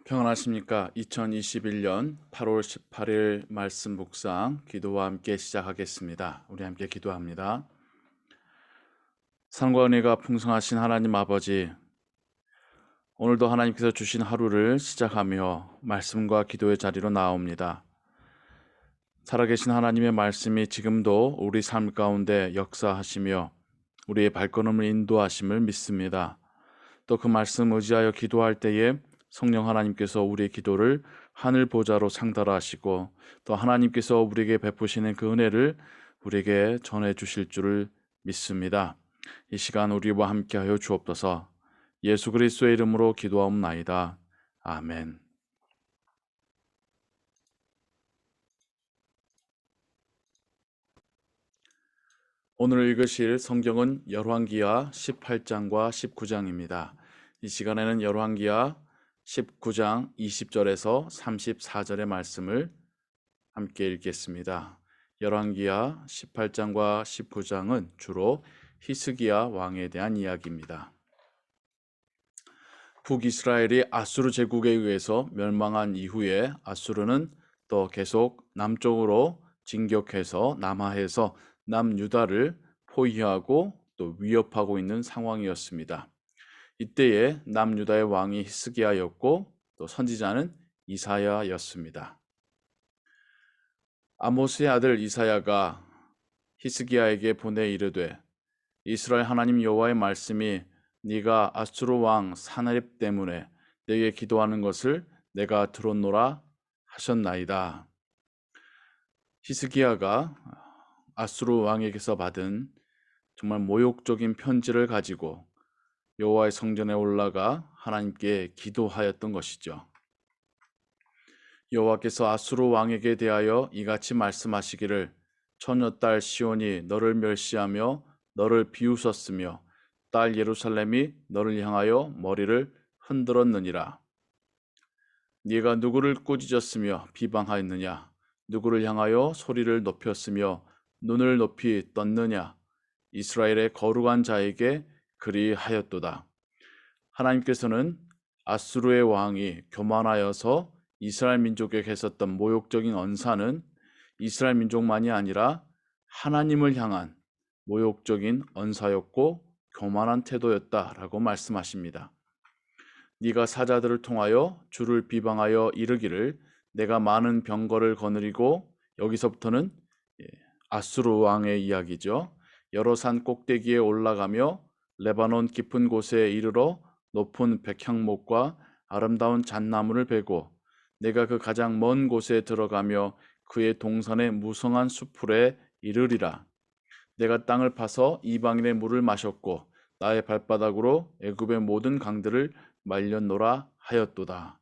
평안하십니까? 2021년 8월 18일 말씀 묵상 기도와 함께 시작하겠습니다. 우리 함께 기도합니다. 사랑과 은혜가 풍성하신 하나님 아버지, 오늘도 하나님께서 주신 하루를 시작하며 말씀과 기도의 자리로 나옵니다. 살아계신 하나님의 말씀이 지금도 우리 삶 가운데 역사하시며 우리의 발걸음을 인도하심을 믿습니다. 또 그 말씀 의지하여 기도할 때에 성령 하나님께서 우리의 기도를 하늘 보좌로 상달하시고 또 하나님께서 우리에게 베푸시는 그 은혜를 우리에게 전해 주실 줄을 믿습니다. 이 시간 우리와 함께하여 주옵소서. 예수 그리스도의 이름으로 기도하옵나이다. 아멘. 오늘 읽으실 성경은 열왕기하 18장과 19장입니다. 이 시간에는 열왕기하 19장 20절에서 34절의 말씀을 함께 읽겠습니다. 열왕기하 18장과 19장은 주로 히스기야 왕에 대한 이야기입니다. 북이스라엘이 아수르 제국에 의해서 멸망한 이후에 아수르는 또 계속 남쪽으로 진격해서 남하해서 남유다를 포위하고 또 위협하고 있는 상황이었습니다. 이때에 남유다의 왕이 히스기야였고 또 선지자는 이사야였습니다. 아모스의 아들 이사야가 히스기야에게 보내 이르되 이스라엘 하나님 여호와의 말씀이 네가 아수르 왕 사나립 때문에 내게 기도하는 것을 내가 들었노라 하셨나이다. 히스기야가 아수르 왕에게서 받은 정말 모욕적인 편지를 가지고 여호와의 성전에 올라가 하나님께 기도하였던 것이죠. 여호와께서 아수르 왕에게 대하여 이같이 말씀하시기를 처녀딸 시온이 너를 멸시하며 너를 비웃었으며 딸 예루살렘이 너를 향하여 머리를 흔들었느니라. 네가 누구를 꾸짖었으며 비방하였느냐? 누구를 향하여 소리를 높였으며 눈을 높이 떴느냐? 이스라엘의 거룩한 자에게 그리하였도다. 하나님께서는 아수르의 왕이 교만하여서 이스라엘 민족에게 했었던 모욕적인 언사는 이스라엘 민족만이 아니라 하나님을 향한 모욕적인 언사였고 교만한 태도였다라고 말씀하십니다. 네가 사자들을 통하여 주를 비방하여 이르기를 내가 많은 병거를 거느리고 여기서부터는 아수르 왕의 이야기죠. 여러 산 꼭대기에 올라가며 레바논 깊은 곳에 이르러 높은 백향목과 아름다운 잣나무를 베고 내가 그 가장 먼 곳에 들어가며 그의 동산의 무성한 수풀에 이르리라. 내가 땅을 파서 이방인의 물을 마셨고 나의 발바닥으로 애굽의 모든 강들을 말렸노라 하였도다.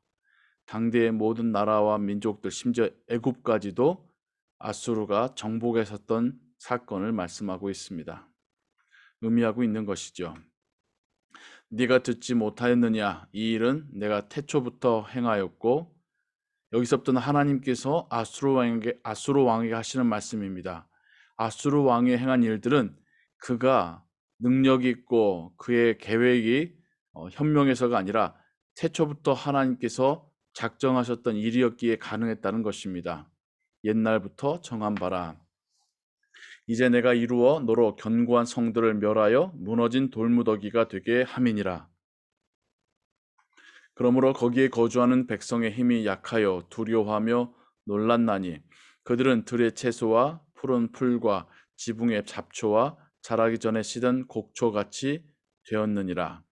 당대의 모든 나라와 민족들 심지어 애굽까지도 아수르가 정복했었던 사건을 말씀하고 있습니다. 의미하고 있는 것이죠. 네가 듣지 못하였느냐? 이 일은 내가 태초부터 행하였고 여기서부터는 하나님께서 아수르 왕에게 하시는 말씀입니다. 아수르 왕이 행한 일들은 그가 능력 있고 그의 계획이 현명해서가 아니라 태초부터 하나님께서 작정하셨던 일이었기에 가능했다는 것입니다. 옛날부터 정한 바라. 이제 내가 이루어 너로 견고한 성들을 멸하여 무너진 돌무더기가 되게 함이니라. 그러므로 거기에 거주하는 백성의 힘이 약하여 두려워하며 놀랐나니 그들은 들의 채소와 푸른 풀과 지붕의 잡초와 자라기 전에 시든 곡초같이 되었느니라.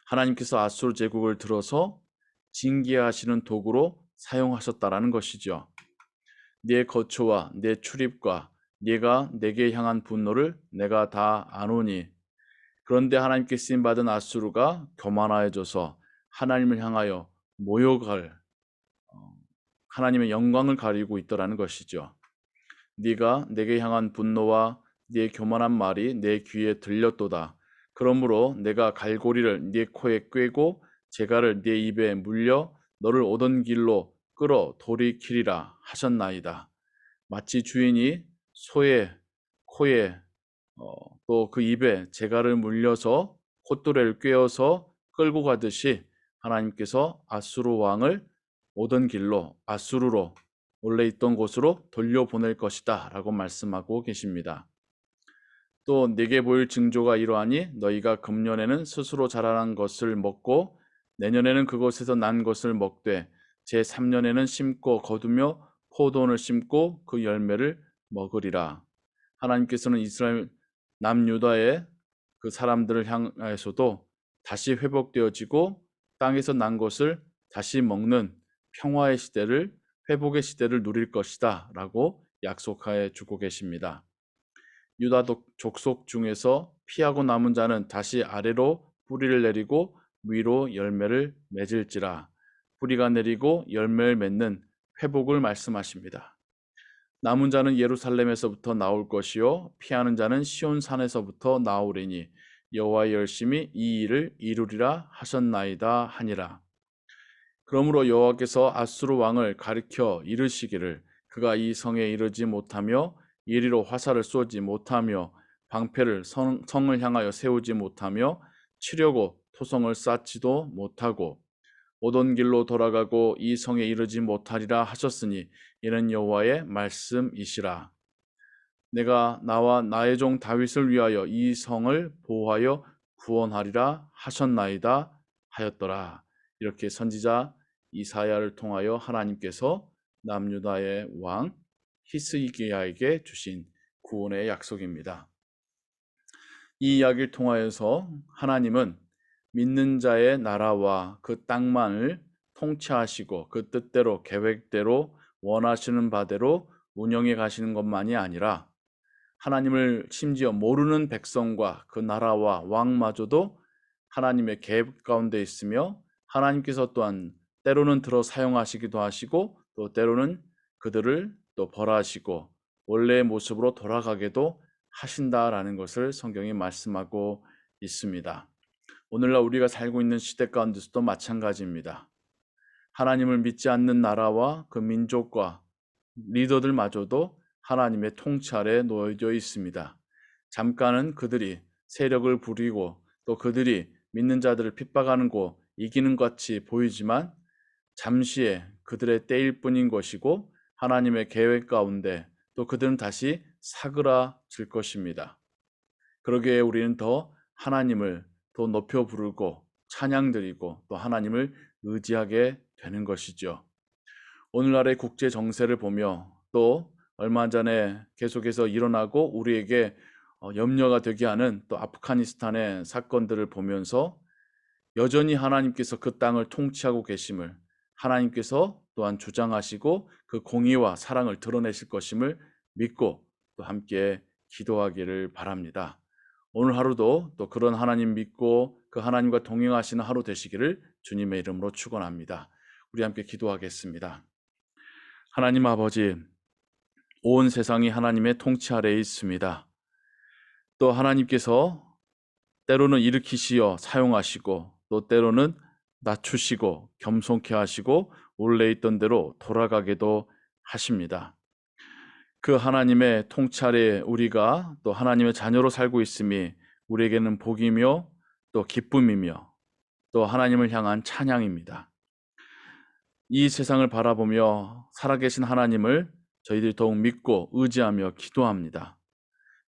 하나님께서 아수르 제국을 들어서 징계하시는 도구로 사용하셨다라는 것이죠. 네 거처와 네 출입과 네가 내게 향한 분노를 내가 다 아노니. 그런데 하나님께 쓰임 받은 아수르가 교만하여져서 하나님을 향하여 모욕할 하나님의 영광을 가리고 있더라는 것이죠. 네가 내게 향한 분노와 네 교만한 말이 내 귀에 들렸도다. 그러므로 내가 갈고리를 네 코에 꿰고 재갈을 네 입에 물려 너를 오던 길로 끌어 돌이키리라 하셨나이다. 마치 주인이 소의 코에 또 그 입에 재갈을 물려서 콧도래를 꿰어서 끌고 가듯이 하나님께서 아수르 왕을 오던 길로 아수르로 원래 있던 곳으로 돌려보낼 것이다 라고 말씀하고 계십니다. 또 네게 보일 징조가 이러하니 너희가 금년에는 스스로 자라난 것을 먹고 내년에는 그곳에서 난 것을 먹되 제3년에는 심고 거두며 포도원을 심고 그 열매를 먹으리라. 하나님께서는 이스라엘 남유다의 그 사람들을 향해서도 다시 회복되어지고 땅에서 난 것을 다시 먹는 평화의 시대를, 회복의 시대를 누릴 것이다 라고 약속하여 주고 계십니다. 유다 족속 중에서 피하고 남은 자는 다시 아래로 뿌리를 내리고 위로 열매를 맺을지라. 뿌리가 내리고 열매를 맺는 회복을 말씀하십니다. 남은 자는 예루살렘에서부터 나올 것이요 피하는 자는 시온 산에서부터 나오리니 여호와의 열심히 이 일을 이루리라 하셨나이다 하니라. 그러므로 여호와께서 아수르 왕을 가리켜 이르시기를 그가 이 성에 이르지 못하며 이리로 화살을 쏘지 못하며 방패를 성을 향하여 세우지 못하며 치려고 토성을 쌓지도 못하고 오던 길로 돌아가고 이 성에 이르지 못하리라 하셨으니 이는 여호와의 말씀이시라. 내가 나와 나의 종 다윗을 위하여 이 성을 보호하여 구원하리라 하셨나이다 하였더라. 이렇게 선지자 이사야를 통하여 하나님께서 남유다의 왕 히스기야에게 주신 구원의 약속입니다. 이 이야기를 통하여서 하나님은 믿는 자의 나라와 그 땅만을 통치하시고 그 뜻대로 계획대로 원하시는 바대로 운영해 가시는 것만이 아니라 하나님을 심지어 모르는 백성과 그 나라와 왕마저도 하나님의 계획 가운데 있으며 하나님께서 또한 때로는 들어 사용하시기도 하시고 또 때로는 그들을 또 벌하시고 원래의 모습으로 돌아가게도 하신다라는 것을 성경이 말씀하고 있습니다. 오늘날 우리가 살고 있는 시대 가운데서도 마찬가지입니다. 하나님을 믿지 않는 나라와 그 민족과 리더들마저도 하나님의 통치 아래 놓여져 있습니다. 잠깐은 그들이 세력을 부리고 또 그들이 믿는 자들을 핍박하는 거 이기는 것 같이 보이지만 잠시의 그들의 때일 뿐인 것이고 하나님의 계획 가운데 또 그들은 다시 사그라질 것입니다. 그러기에 우리는 더 하나님을 더 높여 부르고 찬양드리고 또 하나님을 의지하게 되는 것이죠. 오늘날의 국제 정세를 보며 또 얼마 전에 계속해서 일어나고 우리에게 염려가 되게 하는 또 아프가니스탄의 사건들을 보면서 여전히 하나님께서 그 땅을 통치하고 계심을 하나님께서 또한 주장하시고 그 공의와 사랑을 드러내실 것임을 믿고 또 함께 기도하기를 바랍니다. 오늘 하루도 또 그런 하나님 믿고 그 하나님과 동행하시는 하루 되시기를 주님의 이름으로 축원합니다. 우리 함께 기도하겠습니다. 하나님 아버지, 온 세상이 하나님의 통치 아래에 있습니다. 또 하나님께서 때로는 일으키시어 사용하시고 또 때로는 낮추시고 겸손케 하시고 원래 있던 대로 돌아가게도 하십니다. 그 하나님의 통치 아래에 우리가 또 하나님의 자녀로 살고 있음이 우리에게는 복이며 또 기쁨이며 또 하나님을 향한 찬양입니다. 이 세상을 바라보며 살아계신 하나님을 저희들이 더욱 믿고 의지하며 기도합니다.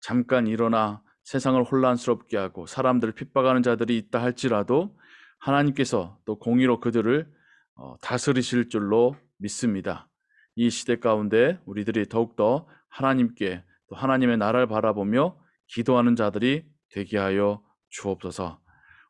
잠깐 일어나 세상을 혼란스럽게 하고 사람들을 핍박하는 자들이 있다 할지라도 하나님께서 또 공의로 그들을 다스리실 줄로 믿습니다. 이 시대 가운데 우리들이 더욱더 하나님께 또 하나님의 나라를 바라보며 기도하는 자들이 되게 하여 주옵소서.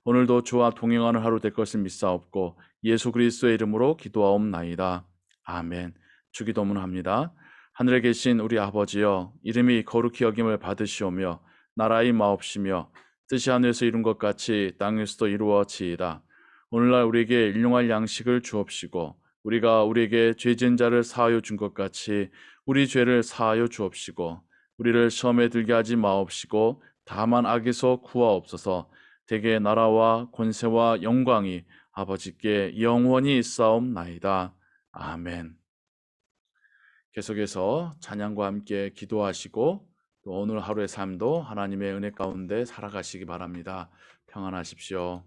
오늘도 주와 동행하는 하루 될 것을 믿사옵고 예수 그리스도의 이름으로 기도하옵나이다. 아멘. 주기도문합니다. 하늘에 계신 우리 아버지여, 이름이 거룩히 여김을 받으시오며 나라의 마옵시며 뜻이 하늘에서 이룬 것 같이 땅에서도 이루어지이다. 오늘날 우리에게 일용할 양식을 주옵시고 우리가 우리에게 죄진 자를 사하여 준 것 같이 우리 죄를 사하여 주옵시고 우리를 시험에 들게 하지 마옵시고 다만 악에서 구하옵소서. 대개 나라와 권세와 영광이 아버지께 영원히 있사옵나이다. 아멘. 계속해서 찬양과 함께 기도하시고 또 오늘 하루의 삶도 하나님의 은혜 가운데 살아가시기 바랍니다. 평안하십시오.